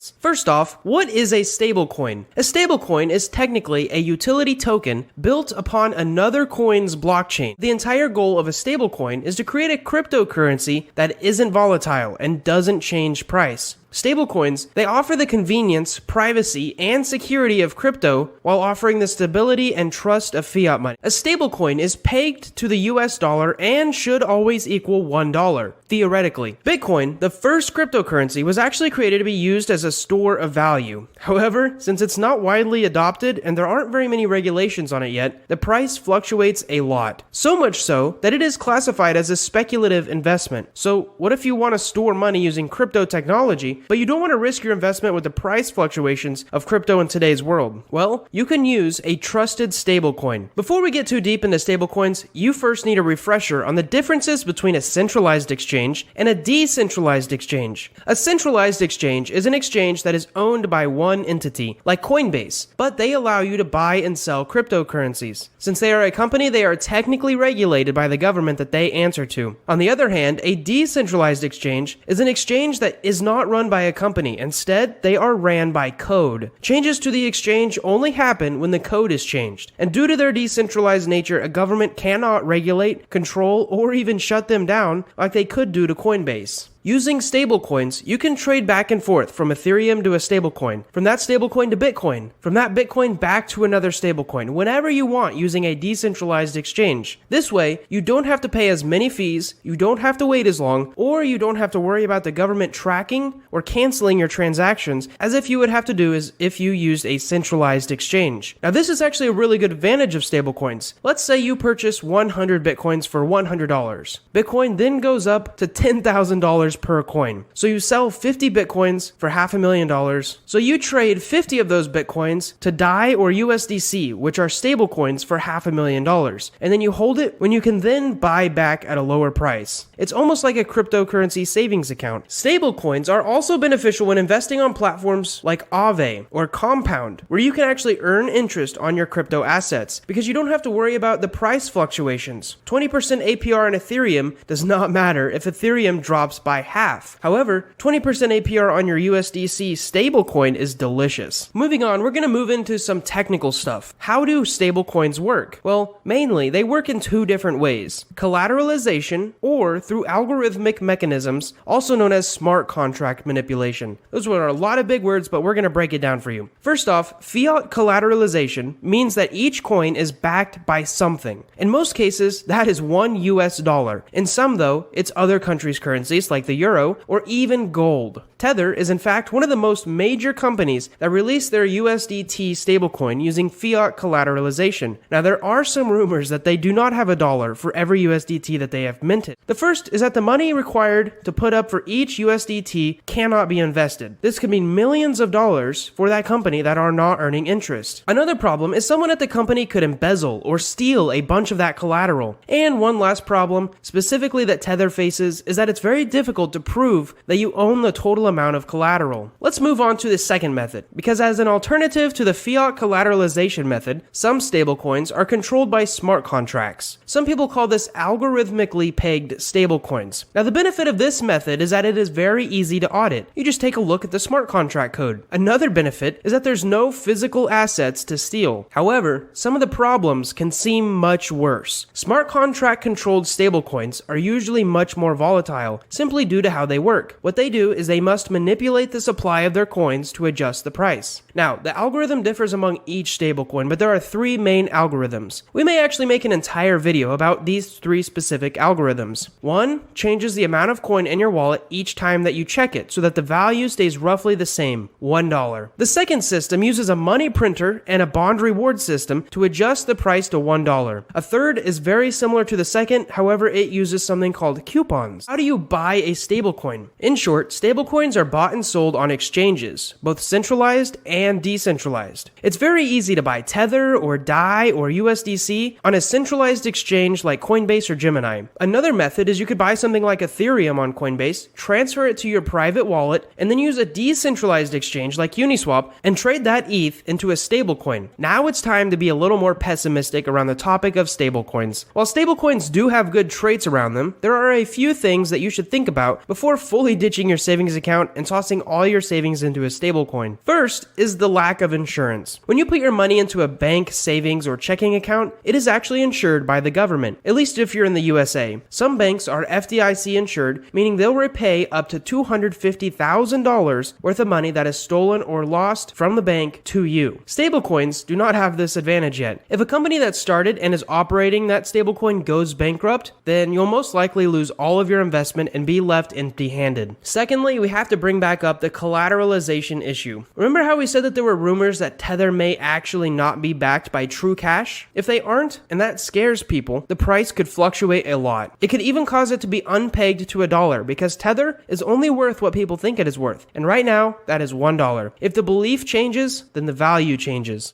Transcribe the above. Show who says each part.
Speaker 1: benefits. First off, what is a stablecoin? A stablecoin is technically a utility token built upon another coin's blockchain. The entire goal of a stablecoin is to create a cryptocurrency that isn't volatile and doesn't change price. Stablecoins, they offer the convenience, privacy, and security of crypto while offering the stability and trust of fiat money. A stablecoin is pegged to the US dollar and should always equal $1, theoretically. Bitcoin, the first cryptocurrency, was actually created to be used as a store of value. However, since it's not widely adopted and there aren't very many regulations on it yet, the price fluctuates a lot. So much so that it is classified as a speculative investment. So what if you want to store money using crypto technology, but you don't want to risk your investment with the price fluctuations of crypto in today's world? Well, you can use a trusted stablecoin. Before we get too deep into stablecoins, you first need a refresher on the differences between a centralized exchange and a decentralized exchange. A centralized exchange is an exchange that is owned by one entity, like Coinbase, but they allow you to buy and sell cryptocurrencies. Since they are a company, they are technically regulated by the government that they answer to. On the other hand, a decentralized exchange is an exchange that is not run by a company. Instead, they are ran by code. Changes to the exchange only happen when the code is changed. And due to their decentralized nature, a government cannot regulate, control, or even shut them down like they could do to Coinbase. Using stablecoins, you can trade back and forth from Ethereum to a stablecoin, from that stablecoin to Bitcoin, from that Bitcoin back to another stablecoin, whenever you want using a decentralized exchange. This way, you don't have to pay as many fees, you don't have to wait as long, or you don't have to worry about the government tracking or canceling your transactions as if you would have to do as if you used a centralized exchange. Now, this is actually a really good advantage of stablecoins. Let's say you purchase 100 Bitcoins for $100. Bitcoin then goes up to $10,000 per coin. So you sell 50 Bitcoins for $500,000. So you trade 50 of those Bitcoins to DAI or USDC, which are stablecoins, for $500,000. And then you hold it when you can then buy back at a lower price. It's almost like a cryptocurrency savings account. Stablecoins are also beneficial when investing on platforms like Aave or Compound, where you can actually earn interest on your crypto assets because you don't have to worry about the price fluctuations. 20% APR in Ethereum does not matter if Ethereum drops by half. However, 20% APR on your USDC stablecoin is delicious. Moving on, we're going to move into some technical stuff. How do stablecoins work? Well, mainly they work in two different ways: collateralization or through algorithmic mechanisms, also known as smart contract manipulation. Those were a lot of big words, but we're going to break it down for you. First off, fiat collateralization means that each coin is backed by something. In most cases, that is $1. In some, though, it's other countries' currencies like the euro or even gold. Tether is in fact one of the most major companies that released their USDT stablecoin using fiat collateralization. Now, there are some rumors that they do not have a dollar for every USDT that they have minted. The first is that the money required to put up for each USDT cannot be invested. This could mean millions of dollars for that company that are not earning interest. Another problem is someone at the company could embezzle or steal a bunch of that collateral. And one last problem, specifically that Tether faces, is that it's very difficult to prove that you own the total amount of collateral. Let's move on to the second method, because as an alternative to the fiat collateralization method, some stablecoins are controlled by smart contracts. Some people call this algorithmically pegged stablecoins. Now, the benefit of this method is that it is very easy to audit. You just take a look at the smart contract code. Another benefit is that there's no physical assets to steal. However, some of the problems can seem much worse. Smart contract controlled stablecoins are usually much more volatile, simply due to how they work. What they do is they must manipulate the supply of their coins to adjust the price. Now, the algorithm differs among each stablecoin, but there are three main algorithms. We may actually make an entire video about these three specific algorithms. One changes the amount of coin in your wallet each time that you check it, so that the value stays roughly the same, $1. The second system uses a money printer and a bond reward system to adjust the price to $1. A third is very similar to the second, however, it uses something called coupons. How do you buy a stablecoin? In short, stablecoins are bought and sold on exchanges, both centralized and decentralized. It's very easy to buy Tether or DAI or USDC on a centralized exchange like Coinbase or Gemini. Another method is you could buy something like Ethereum on Coinbase, transfer it to your private wallet, and then use a decentralized exchange like Uniswap and trade that ETH into a stablecoin. Now it's time to be a little more pessimistic around the topic of stablecoins. While stablecoins do have good traits around them, there are a few things that you should think about out before fully ditching your savings account and tossing all your savings into a stablecoin. First is the lack of insurance. When you put your money into a bank, savings, or checking account, it is actually insured by the government, at least if you're in the USA. Some banks are FDIC insured, meaning they'll repay up to $250,000 worth of money that is stolen or lost from the bank to you. Stablecoins do not have this advantage yet. If a company that started and is operating that stablecoin goes bankrupt, then you'll most likely lose all of your investment and be left empty-handed. Secondly, we have to bring back up the collateralization issue. Remember how we said that there were rumors that Tether may actually not be backed by true cash? If they aren't, and that scares people, the price could fluctuate a lot. It could even cause it to be unpegged to $1 because Tether is only worth what people think it is worth. And right now, that is $1. If the belief changes, then the value changes.